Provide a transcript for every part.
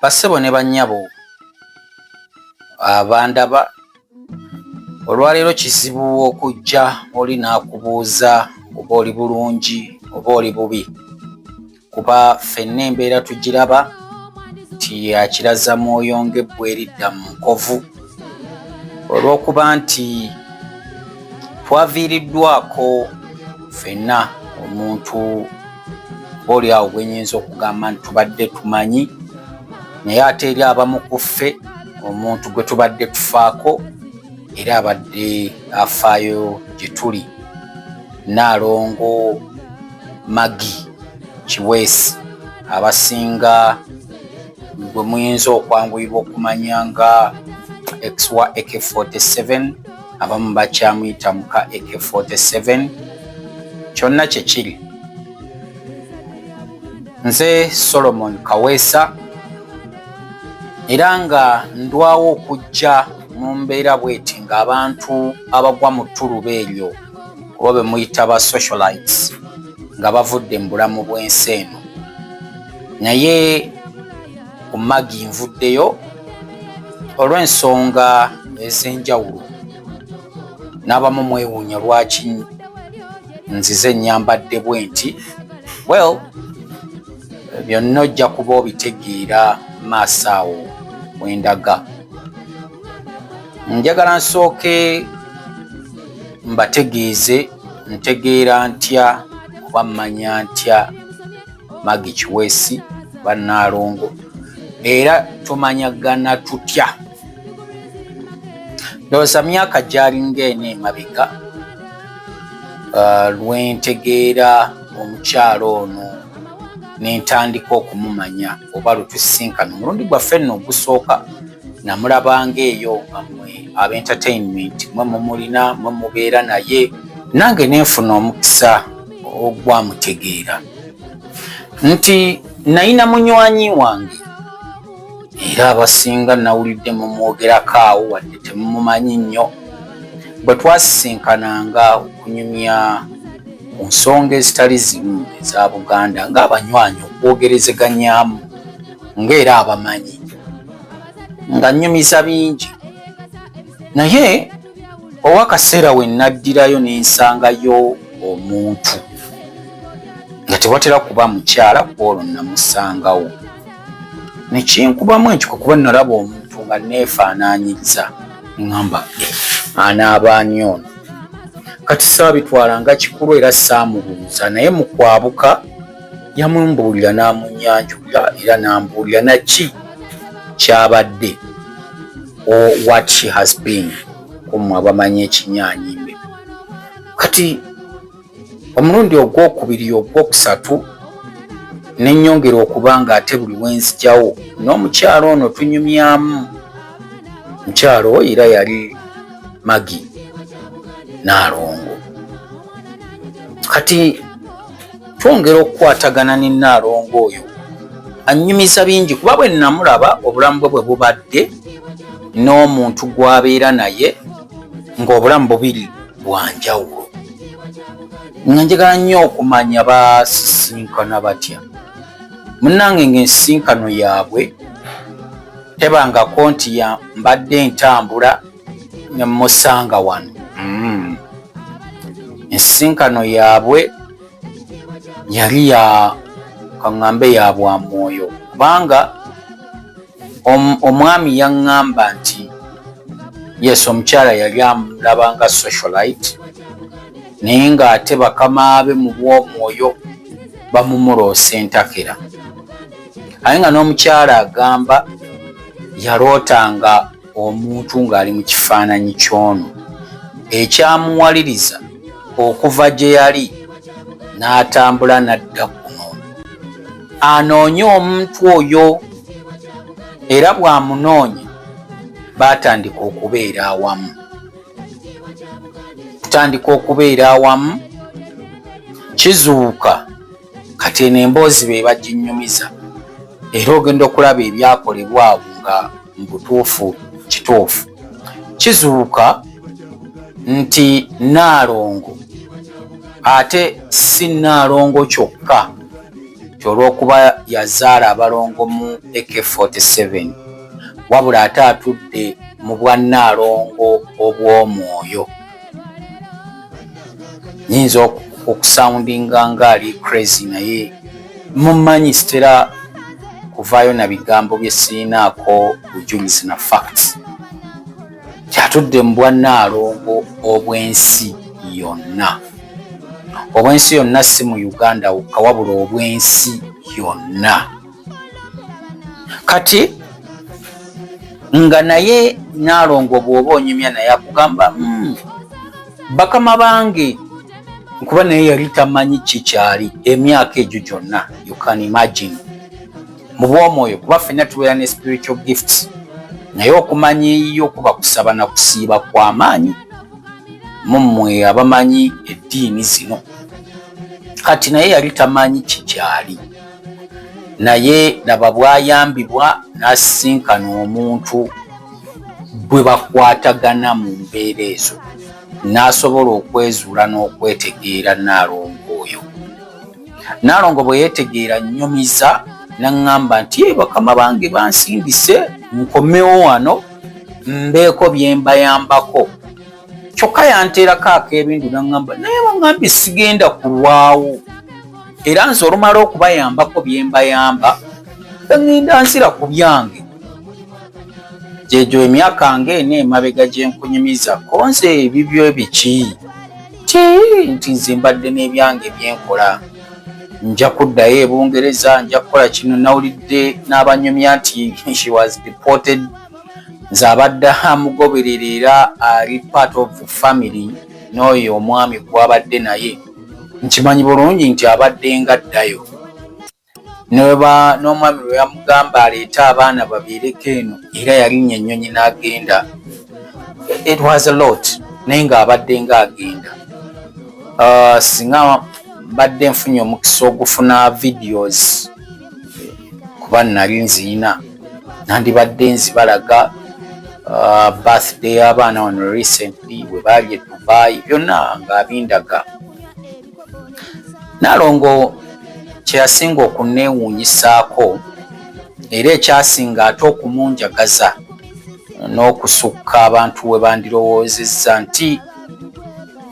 Bassebo ne bannyabo abandaba olwaleero kizibu okujja oli n'akubuuza oba oli bulungi oba oli bubi, kuba ffenna embeera tugiraba nti akiraza mwoyo ng'ebbwa eridda mu nkovu, olw'okuba nti twaviiriddwako ffenna omuntu oli awo gwenyinza okugamba nti tubadde tumanyi, naye ate eri abamu ku ffe omuntu gwe tubadde tufaako era abadde afaayo gye tuli. Nnaalongo Maggie Kiweesi abasinga gwe muyinza okwanguyirwa okumanya nga ex wa AK47, abamu bakyamuyita muka AK47. Kyonna kye kiri, nze Solomon Kaweesa, era nga ndwawo okujja mu mbeera bweti ng'abantu abagwa mu ttuluba eryo oba be muyita ba socialites nga bavudde mu bulamu bw'ensi eno. Naye ku Maggie nvuddeyo olw'ensonga ez'enjawulo, n'abamu mwewuunya lwaki nzize nyambadde bwe nti. Well, byonna ojja kuba obitegeera maaso awo wendaga. Njagala nsooke mbategeeze ntegeera ntya oba mmanya ntya Maggie Kiweesi Bannaalongo, era tumanyagana tutya. Ndowooza myaka gyalinga ena emabega lwentegeera omukyalo ono nentandika okumumanya oba lutusisinkana. Omulundi gwaffe nno ogusooka namulabanga eyo nga mmwe ab'entertainment mwe mumulina mwe mubeera naye, nange nenfuna omukisa ogwamutegeera nti nayina munywanyi wange era abasinga nawulidde mumwogerako awo wadde temumumanyi nnyo, bwe twasisinkananga okunyumya ku nsonga ezitali zimu eza Buganda ng'abanywanyi okwogerezeganyaamu ng'era abamanyi, nga nnyumiza bingi. Naye ow'akaseera we naddirayo nensangayo omuntu nga tewatera kuba mukyala, kuba olwo namusangawo nekinkubamu enkiko kuba nalaba omuntu nga neefaanaanyiriza, ngamba anaabaani ono. Kati saabitwala nga kikulu era saamubuuza, naye mu kwabuka yamumbuulira n'amunyanjulira era n'ambuulira naki kyabadde, what she has been, kumwe abamanyi ekinyaanyimbe. Kati omulundi ogwokubiri ogwokusatu nennyongera okuba nga ate buli wenzijjawo n'omukyalo ono tunyumyamu. Mukyalo oyo era yali Maggie Nnaalongo. Kati twongera okukwatagana ne Nnaalongo oyo annyumiza bingi, kuba bwe namulaba obulamu bwe bwe bubadde n'omuntu gw'abeera naye ng'obulamu bubiri bwa njawulo. Nga njagala nnyo okumanya basisinkana batya. Munnange ng'ensisinkano yaabwe tebangako nti mbadde ntambula ne musanga wano. Ensisinkano yaabwe yali ya kaŋŋambe ya bwa mwoyo, kubanga omwami yaŋŋamba nti yes, omukyala yali amulaba nga socialite naye ng'ate bakama be mu bw'omwoyo bamumuloosa entakera. Aye nga n'omukyala agamba yalootanga omuntu ng'ali mu kifaananyi ky'ono, ekyamuwaliriza okuva gye yali n'atambula n'adda kuno anoonye omuntu oyo, era bw'amunoonya baatandika okubeera awamu. Kutandika okubeera awamu kizuuka kati eno emboozi be baginyumiza, era ogenda okulaba ebyakolebwa awo nga mu butuufu kituufu. Kizuuka nti Nnaalongo ate si Nnaalongo kyokka, nti olw'okuba yazaala abalongo mu AK-47 wabula ate atudde mu bwannaalongo obw'omwoyo. Nyinza okusoundinga ngaali crazy naye mumanyi sitera kuvaayo na bigambo bye sirinaako bujulizi na facts. Kyatudde mu bwannaalongo obw'ensi yonna. Obw'ensi yonna si mu Uganda wokka wabula obw'ensi yonna. Kati nga naye Naalongo bw'oba onyumya naye akugamba bakama bange kuba naye yali tamanyi kikyali emyaka egyo gyonna. You can imagine mu bw'omwoyo kuba ffenna tubeera ne spiritual gifts naye okumanya eyiyo kuba kusaba na kusiiba kw'amaanyi mummwe abamanyi eddiini zino. Kati naye yali tamanyi kikyali naye laba bwayambibwa n'asisinkana omuntu bwe bakwatagana mu mbeera ezo n'asobola okwezuula n'okwetegeera Naalongo oyo. Naalongo bwe yeetegeera nnyumiza n'aŋŋamba nti bakama bange bansindise nkomewo wano mbeeko bye mbayambako. Kyokka yanteerako ak'ebintu n'aŋŋamba naye baŋŋambye sigenda kulwawo era nze olumala okubayambako bye mbayamba ngenda nsira ku byange. Gyegyo emyaka ng'ena emabega gye nkunyumiza konze ebibyo biki nti nze mbadde n'ebyange byenkola. Nja kuddayo e Bungereza, nja kukola kino. Nawulidde n'abanyumya nti she was deported. Nze abadde amugoberera era ali part of the family n'oyo omwami gw'abadde naye. Nkimanyi bulungi nti abadde ngaddayo. N'omwami lwe yamugamba aleete abaana babeereko eno era yalinnya ennyonyi n'agenda. It was a lot naye ng'abadde ng'agenda. Singa mbadde nfunye omukisa ogufuna videos kuba nali nziina nandibadde nzibalaga birthday y'abaana wano recently bwe baali e Dubai byonna ng'abindaga. Naalongo kye yasinga okunneewuunyisaako era ekyasinga ate okumunjagaza n'okusukka abantu we bandirowoozezza nti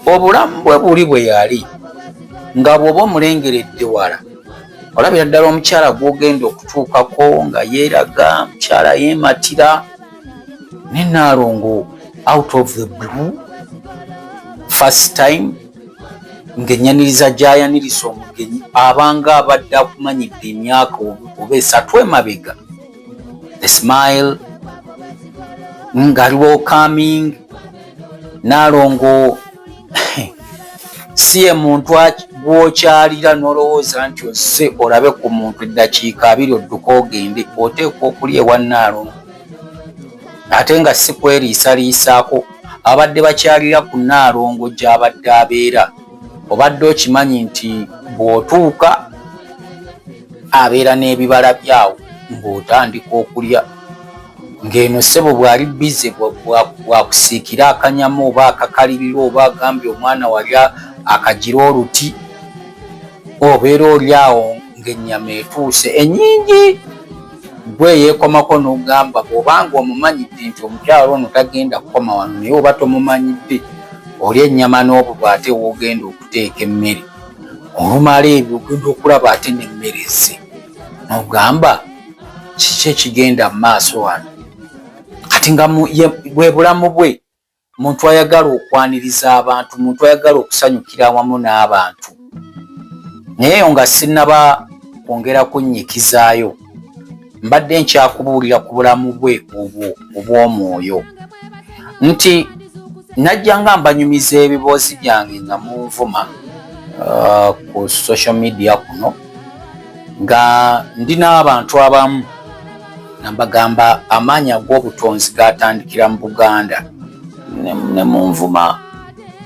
obulamu bwe buli bwe yali nga bw'oba omulengeredde wala olabira ddala omukyala gw'ogenda okutuukako nga yeeraga mukyala yeematira. Ne Naalongo out of the blue first time ng'ennyaniriza gy'ayaniriza omugenyi abanga abadde akumanyidde emyaka oba esatu emabega. The smile ng'ali welcoming. Naalongo si ye muntu bw'okyalira n'olowooza nti ozze olabe ku muntu eddakiika 2 odduka ogende. Oteekwa okulya ewa Naalongo ate nga si kweriisaliisaako. Abadde bakyalira ku Naalongo gy'abadde abeera obadde okimanyi nti bw'otuuka abeera n'ebibala byawo ng'otandika okulya. Ng'eno ssebo bw'ali bize bwakusiikira akanyama oba akakaliriro oba agambye omwana walya akagira oluti obeera oli awo ng'ennyama etuuse ennyingi. Gwe yeekomako n'ogamba bw'obanga omumanyidde nti omukyalo ono tagenda kukoma wano naye oba tomumanyidde oli ennyama n'obuba ate woogenda okuteeka emmere. Olumala ebyo ogenda okulaba ate n'emmere ze n'ogamba kiki ekigenda mu maaso wano. Kati nga bwe bulamu bwe muntu ayagala okwaniriza abantu, muntu ayagala okusanyukira awamu n'abantu. Naye nga sinnaba kwongera kunnyikizaayo mbadde nkyakubuulira ku bulamu bwe obwo obw'omwoyo nti najja nga mbanyumiza ebiboozi byange nga munvuma ku social media kuno nga ndi n'abantu abamu nambagamba amaanyi ag'obutonzi gatandikira mu Buganda ne munvuma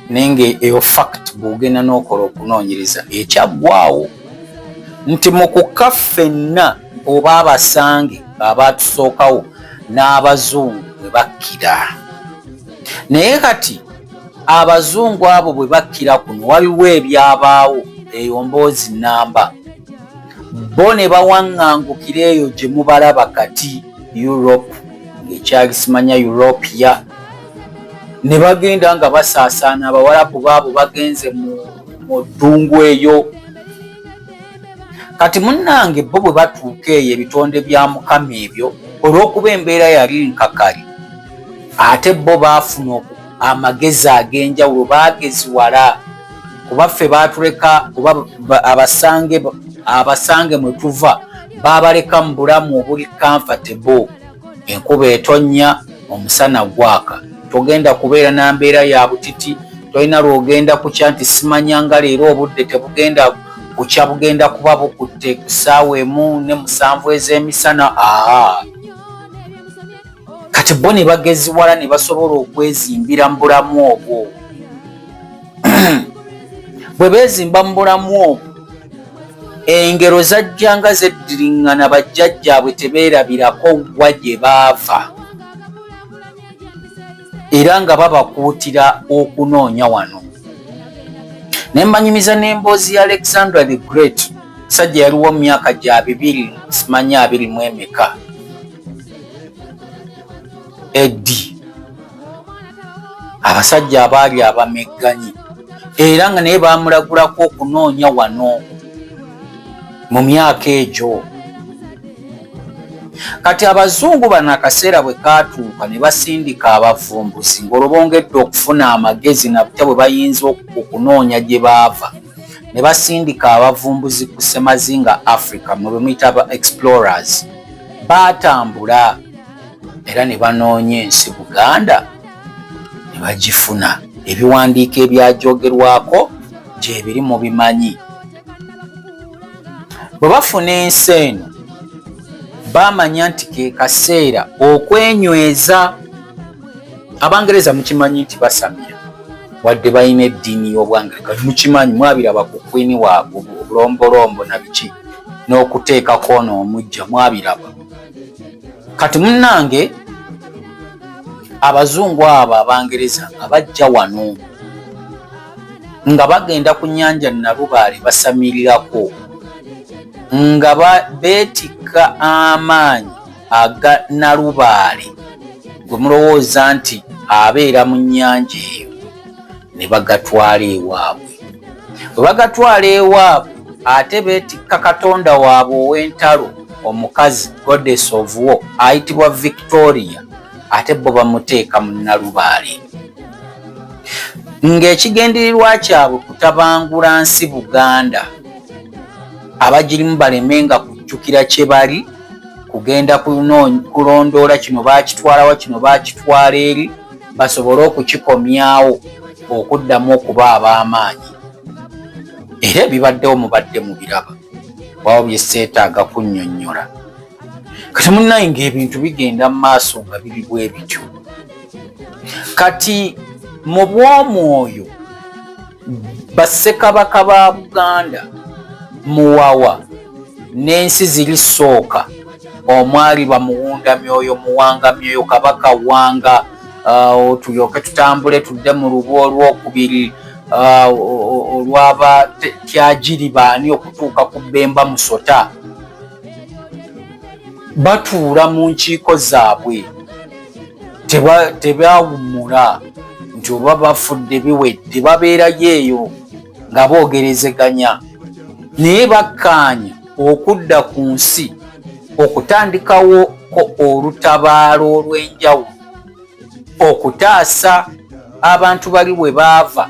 nenge eyo fact bw'ogenda n'okola okunoonyereza ekyaggwawo nti mu kukka ffenna oba abasange abaatusookawo n'abazungu bwe bakkira. Naye kati abazungu abo bwe bakkira kuno waliwo ebyabaawo eyo mboozi nnamba bo ne bawaŋŋangukira eyo gye mubalaba kati Europe, ng'ekyali simanya Europia, ne bagenda nga basaasaana. Abawarabu baabo bagenze mu ddungu eyo. Kati munnange bo bwe batuuka eyo ebitonde bya Mukama ebyo, olw'okuba embeera yali nkakali, ate bo baafuna amagezi ag'enjawulo, baageziwala. Kuba ffe baatuleka kuba abasange mwe tuva baabaleka mu bulamu obuli comfortable. Enkuba etonnya, omusana gwaka, togenda kubeera na mbeera ya butiti, tolina lw'ogenda kukya nti simanyanga leero obudde tebugenda kukya, bugenda kuba bukutte ku ssaawa 1:07 ez'emisana. Kati bo ne bageziwala ne basobola okwezimbira mu bulamu obwo. Bwe beezimba mu bulamu obwo, engero zajjanga zeddiriŋŋana, bajjajjaabwe tebeerabirako wa gye baava, era nga babakuutira okunoonya wano. Ne mbanyumiza n'emboozi ya Alexander the Great. Sajja yaliwo mu myaka gya 200, simanya 20 emeka eddi, abasajja abaali abamegganyi, era nga naye baamulagulako okunoonya wano mu myaka egyo. Kati abazungu bano akaseera bwe kaatuuka ne basindika abavumbuzi ng'olwo bongedde okufuna amagezi nabutya bwe bayinza okunoonya gye baava. Ne basindika abavumbuzi ku Ssemazinga Africa, mwe bemuyita aba explorers. Baatambula era ne banoonya ensi Buganda ne bagifuna. Ebiwandiiko ebyajoogerwako gye biri mu bimanyi. Bwe bafuna ensi eno, baamanya nti ke kaseera okwenyweza. Abangereza mukimanyi nti basamya, wadde balina eddiini y'Obwangereza, mukimanyi, mwabiraba ku kwini waabwe obulombolombo na biki, n'okuteekako n'omujja, mwabiraba. Kati munnange abazungu abo Abangereza nga bajja wano nga bagenda ku nnyanja Nalubaale basamirirako, nga beetikka amaanyi aga Nalubaale gwe mulowooza nti abeera mu nnyanja eyo, ne bagatwala ewaabwe. Bwe bagatwala ewaabwe, ate beetikka katonda waabwe ow'entalo, omukazi goddess of war ayitibwa Victoria, ate bo bamuteeka mu Nalubaale. Ng'ekigendereerwa kyabwe kutabangula nsi Buganda, abagirimu balemenga kujjukira kye bali, kugenda kulondoola kino baakitwalawa, kino baakitwala eri, basobole okukikomyawo, okuddamu okuba ab'amaanyi. Era ebibaddewo mubadde mu biraba, wawo bye seetaaga kunnyonnyola. Kati munnaye ng'ebintu bigenda mu maaso nga biri bwe bityo. Kati mu bw'omwoyo, bassekabaka ba Buganda Muwawa n'ensi ziri sooka, omwali Bamuwundamyoyo, Muwangamyoyo, Kabaka Wanga, tulyoke tutambule tudde mu lubu olwokubiri olwaba Tyagiribaani okutuuka ku Bemba Musota. Batuula mu nkiiko zaabwe, tebaawummula nti oba bafudde biwedde, babeerayo eyo nga boogerezeganya. Naye bakkaanya okudda ku nsi, okutandikawo ko olutabaalo olw'enjawulo, okutaasa abantu bali bwe baava,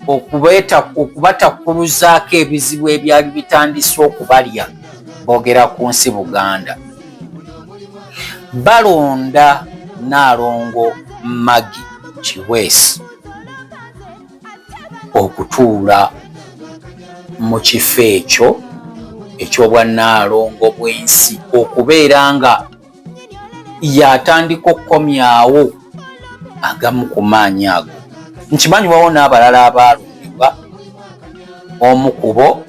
okubatakkuluzaako ebizibu ebyali bitandise okubalya. Boogera ku nsi Buganda. Balonda Nnaalongo Maggie Kiweesi okutuula mu kifo ekyo eky'obwannaalongo bw'ensi, okubeera nga yatandika okukomyawo agamu ku maanyi ago. Nkimanyi wawo n'abalala abaalondebwa, omu ku bo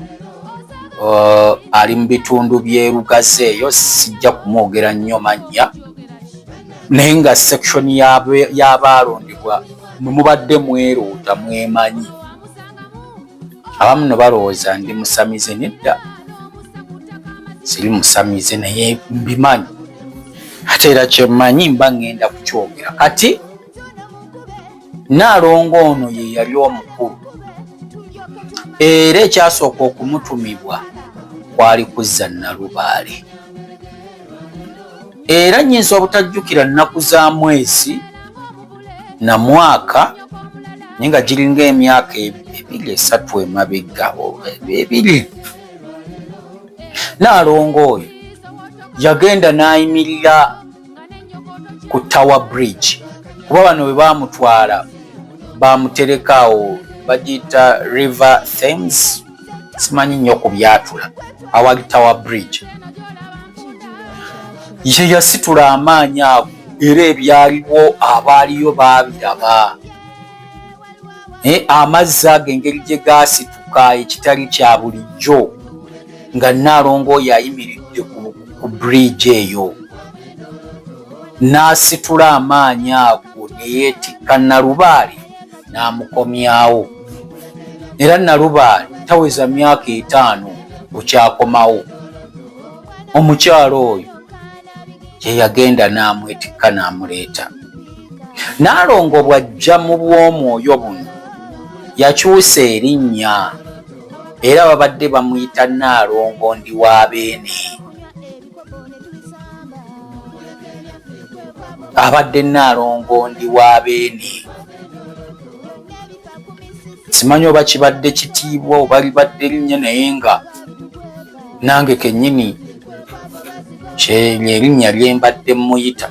ali mu bitundu by'e Lugazi eyo, sijja kumwogera nnyo mannya, naye nga section y'abaalondebwa mwe mubadde mweroota mwemanyi. Abamu ne balowooza ndi musamize, nedda. siri musamize naye mbimanyi ate era kyemmanyi mba ngenda kukyogera kati Nnaalongo ono ye yali omukulu era ekyasooka okumutumibwa kwali kuzza Nalubaale era nnyinza obutajjukira nnaku za mwezi na mwaka naye nga giringa emyaka 2-3 emabega ebiri. Nnaalongo oyo yagenda n'ayimirira ku Tower Bridge kuba bano bwe baamutwala baamuterekaawo bagiyita River Thames simanyi nnyo ku byatula awali Tower Bridge. Ye yasitula amaanyi ago era ebyaliwo abaaliyo baabiraba. Amazzi ago engeri gye gaasituka ekitali kya bulijjo nga Nnaalongo oyo ayimiridde ku bridge eyo n'asitula amaanyi ago ne yeetikka Nalubaale n'amukomyawo era Nalubaale taweza myaka 5 bukyakomawo. Omukyalo oyo ye yagenda n'amwetikka n'amuleeta. Nnaalongo bw'ajja mu bw'omwoyo buno yakyusa erinnya era babadde bamuyita Nnaalongo ndi wa Beene. Abadde Nnaalongo ndi wa Beene. Simanyi oba kibadde kitiibwa oba libadde linnya naye nga nange kennyini erinnya lye mbadde muyita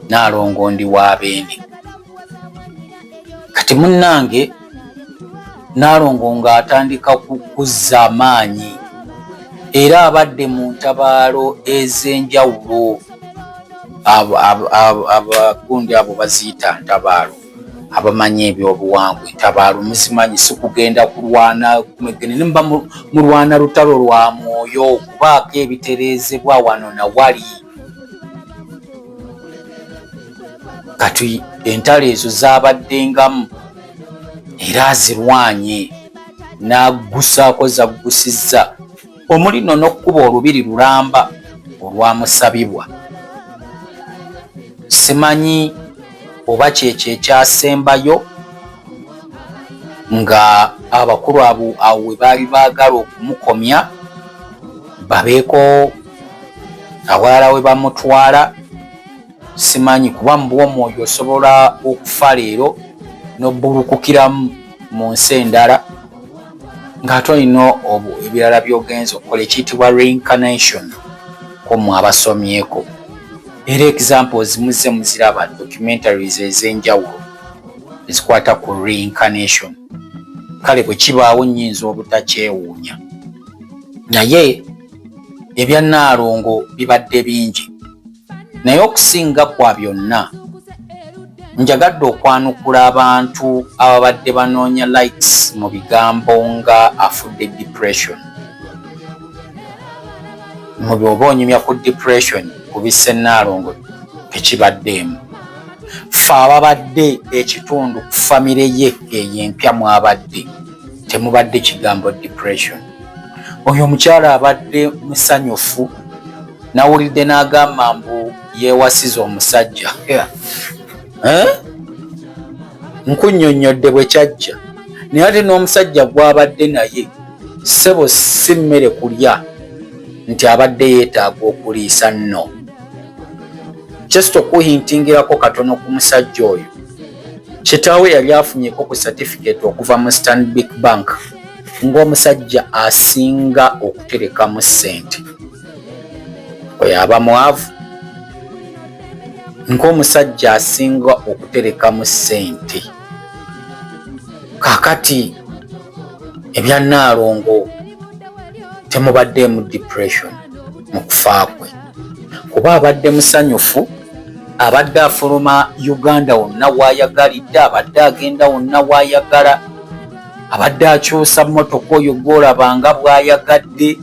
Nnaalongo ndi wa Beene. Kati munnange Nnaalongo ng'atandika kukuzza amaanyi era abadde mu ntabaalo ez'enjawulo. Abagundi abo baziyita ntabaalo abamanyi ebyobuwangwa. Entabaalo muzimanyi si kugenda kulwana nimba mulwana lutalo lwa mwoyo okubaako ebitereezebwa wano na wali. Kati entalo ezo zaabaddengamu era azirwanye n'aggusaako zaggusizza omuli no n'okkuba olubiri lulamba olwamusabibwa. Simanyi oba kyekyo ekyasembayo nga abakulu abo we baali baagala okumukomya babeeko awalala we bamutwala. Simanyi kuba mu bw'omwoyo osobola okufa leero n'obbulukukiramu mu nsi endala ng'ate olina ebirala by'ogenza okukola ekiyitibwa reincarnation komwe abasomyeko. Era examples muze muziraba documentaries ez'enjawulo ezikwata ku reincarnation. Kale bwe kibaawo nnyinza obutakyewuunya naye ebya Nnaalongo bibadde bingi. Naye okusinga kwa byonna njagadde okwanukula abantu ababadde banoonya likes mu bigambo nga afudde depression. Mu byoba onyumya ku depression kubisse Nnaalongo tekibaddeemu. Ffe ababadde ekitundu ku famire ye eyo empya mwabadde temubadde kigambo depression. Oyo omukyala abadde musanyufu nawulidde n'agamba mbu yeewasiza omusajja. Nkunnyonnyodde bwe kyajja naye ate n'omusajja gw'abadde naye ssebo si mmere kulya nti abadde yeetaaga okuliisa nno. Just okuhintingirako katono ku musajja oyo, kitaawe yali afunyeko ku certificate okuva mu Stanbic Bank ng'omusajja asinga okuterekamu ssente. Oyo aba mwavu. Ng'omusajja asinga okuterekamu ssente. Kaakati ebya Nnaalongo temubaddeemu depression mu kufa kwe kuba abadde musanyufu. Abadde afuluma Uganda wonna waayagalidde, abadde agenda wonna waayagala, abadde akyusa mmotoka oyo gw'olabanga bw'ayagadde.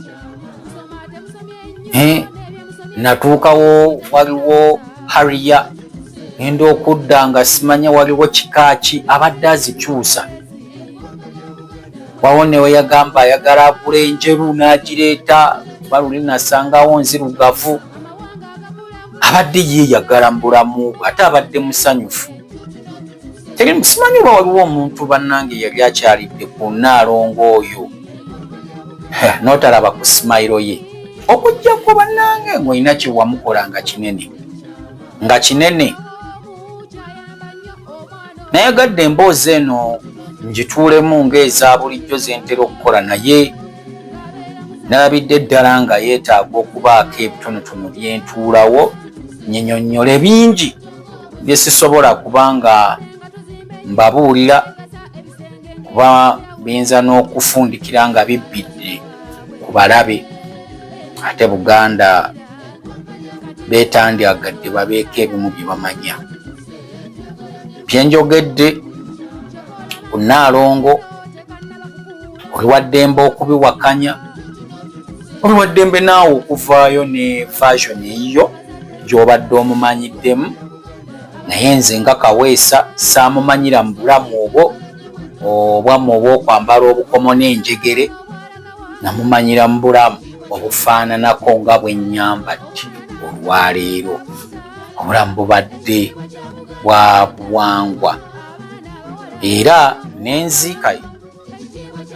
Natuukawo waliwo Harrier ngenda okudda nga simanya waliwo kikaaki abadde azikyusa. Wawo ne we yagamba ayagala agula enjeru n'agireeta baluli nasangawo nzirugavu abadde yeeyagala mu bulamu bwe ate abadde musanyufu. Simanyi oba waliwo omuntu bannange yali akyalidde ku Nnaalongo oyo n'otalaba ku simayiro ye okuggyako bannange ng'olina kye wamukola nga kinene. Nayagadde emboozi eno ngituulemu ng'eza bulijjo ze ntera okukola, naye nalabidde ddala nga yeetaaga okubaako ebitonotono byentuulawo nnyonnyole bingi bye sisobola kubanga mbabuulira, kuba biyinza n'okufundikira nga bibbidde ku balabe. Ate Buganda beetandyagadde babeeko ebimu bye bamanya. Byenjogedde ku Nnaalongo oli waddembe okubiwakanya, oli waddembe naawe okuvaayo ne version eyo gy'obadde omumanyiddemu, naye nze nga Kaweesa saamumanyira mu bulamu obwamu obw'okwambala obukomo n'enjegere, namumanyira mu bulamu obufaananako nga bwe nnyambadde olwaleero. Obulamu bubadde bwa buwangwa era n'enziika ye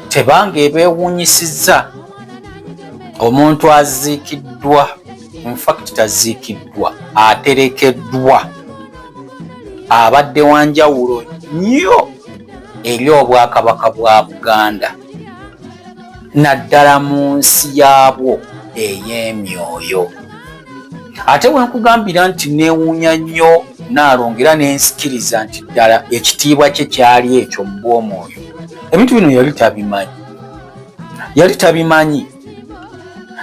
tebanga ebeewuunyisizza. Omuntu aziikiddwa, infact taziikiddwa, aterekeddwa, abadde wa njawulo nnyo eri Obwakabaka bwa Buganda, naddala mu nsi yaabwo ey'emyoyo. Ate bwe nkugambira nti neewuunya nnyo Nnaalongo era nensikiriza nti ddala ekitiibwa kye kyali ekyo mu bw'omwoyo, ebintu bino yali tabimanyi.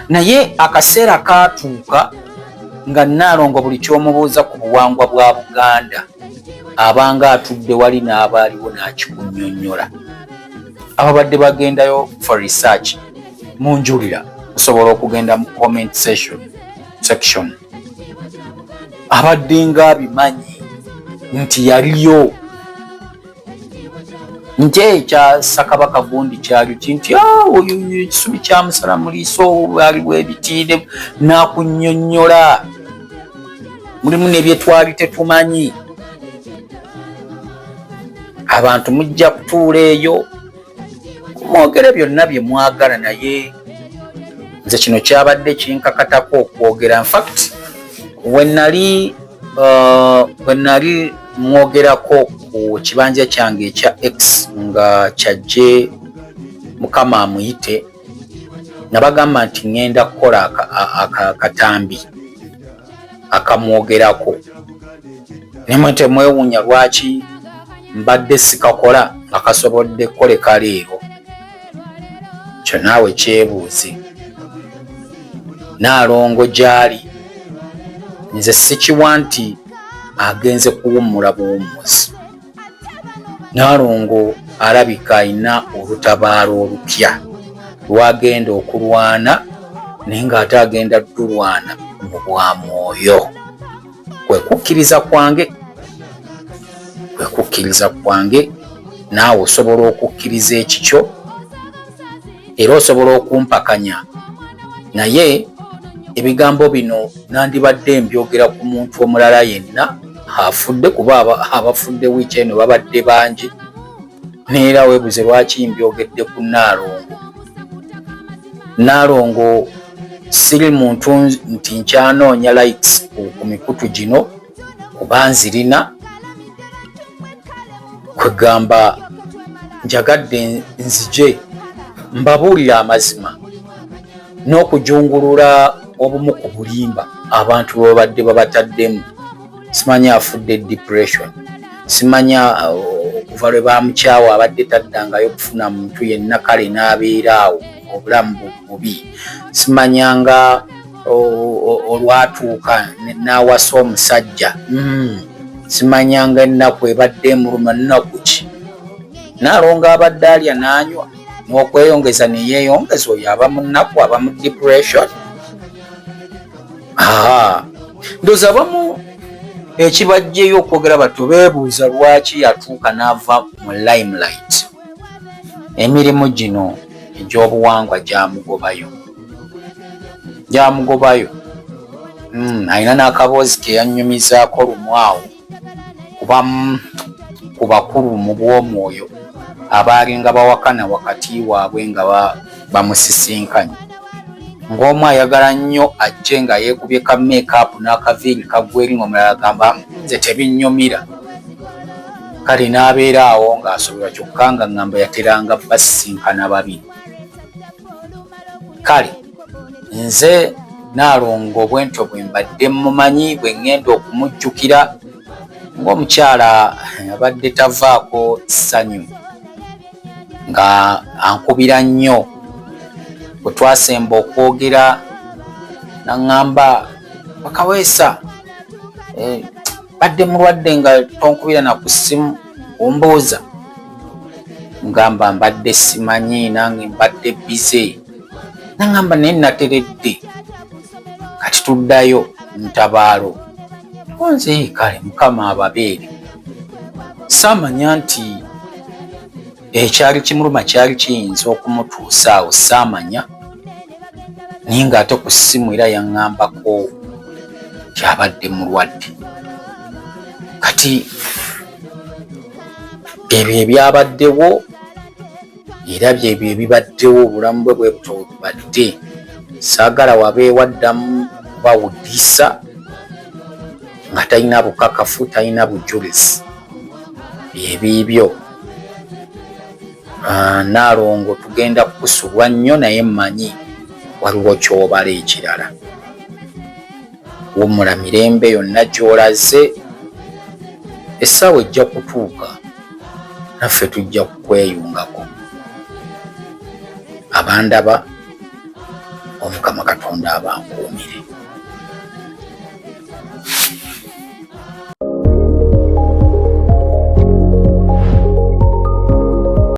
Naye akaseera kaatuuka nga Nnaalongo buli kyomubuuza ku buwangwa bwa Buganda abanga atudde wali n'abaaliwo n'akikunnyonnyola. Ababadde bagendayo for research munjulira, osobola okugenda mu comment section. Abadde nga abimanyi nti yaliyo, nti ekya Ssekabaka Gundi kyali nti oyo ekisubi kyamusala mu liiso waliwo ebitiire, n'akunnyonnyola. Mulimu ne bye twali tetumanyi. Abantu mujja kutuula eyo mwogere byonna bye mwagala, naye nze kino kyabadde kinkakatako okwogera. In fact when nali mwogerako ku kibanja kyange ekya X nga kyajje Mukama amuyite, nabagamba nti ngenda kukola akatambi akamwogerako. Nemwe temwewuunya lwaki mbadde sikakola akasobodde kukoleka leero. Kyo naawe kyebuuze. Nnaalongo gyali nze sikiwa nti agenze kuwummula buwummuzi. Nnaalongo alabika alina olutabaalo olupya lwagenda okulwana, naye ng'ate agenda dulwana mu bwamwoyo. Kwe kukkiriza kwange, naawe osobola okukkiriza ekikyo era osobola okumpakanya. Naye ebigambo bino nandibadde mbyogera ku muntu omulala yenna afudde, kuba abafudde wiiki eno babadde bangi, neera weebuze lwaki mbyogedde ku Nnaalongo. Nnaalongo siri muntu nti nkyanoonya likes ku mikutu gino kuba nzirina, kwegamba njagadde nzije mbabuulira amazima n'okujungulula obumu ku bulimba abantu babadde babataddemu. Simanya afudde depression, simanya okuva lwe bamukyawa abadde taddangayo kufuna muntu yenna, kale n'abeeraawo obulamu bubi. Simanyanga olwatuuka n'awasa omusajja, simanyanga ennaku ebadde emuluma nnaku ki. Nnaalongo abadde alya n'anywa n'okweyongeza neyeeyongeza, oyo aba mu nnaku, aba mu depression. Ndowooza abamu ekibajjeyo okwogera batyo beebuuza lwaki yatuuka n'ava mu limelight. Emirimu gino egy'obuwangwa gyamugobayo. jamugobayo. Alina n'akaboozi ke yannyumizaako lumwawo ku bakulu mu bw'omwoyo abaali nga bawakana wakati waabwe nga bamusisinkanye. Ng'omu ayagala nnyo ajje nga yeekubye ka make-up n'akaviiri kaggweri, ng'omulala agamba nze tebinnyumira. Kale n'abeera awo ng'asobola kyokka nga ngamba yateranga basisinkana babiri. Kale nze Naalongo bwentyo bwe mbadde mumanyi bwe ŋŋenda okumujjukira ng'omukyala abadde tavaako ssanyu, nga ankubira nnyo. Bwe twasemba okwogera n'aŋŋamba Bakaweesa, badde mulwadde nga tonkubira na ku ssimu ombuuza. Ngamba mbadde simanyi, nange mbadde bize. N'aŋŋamba naye nateredde, kati tuddayo ntabaalo. Nze kale Mukama ababeere. Saamanya nti ekyali kimuluma kyali kiyinza okumutuusa awo, saamanya. Naye ng'ate ku ssimu era yaŋŋambako kyabadde mulwadde. Kati ebyo ebyabaddewo era byebyo ebibaddewo, obulamu bwe bwe buto bubadde. Saagala wabeewaddamu bawuddisa nga talina bukakafu, talina bujulizi. Ebiibyo Naalongo tugenda kukusulwa nnyo, naye mmanyi waliwo ky'obala ekirala. Wumula mirembe yonna gy'olaze, essaawa ejja kutuuka naffe tujja kukweyungako. Abandaba Omukama Katonda abankuumire.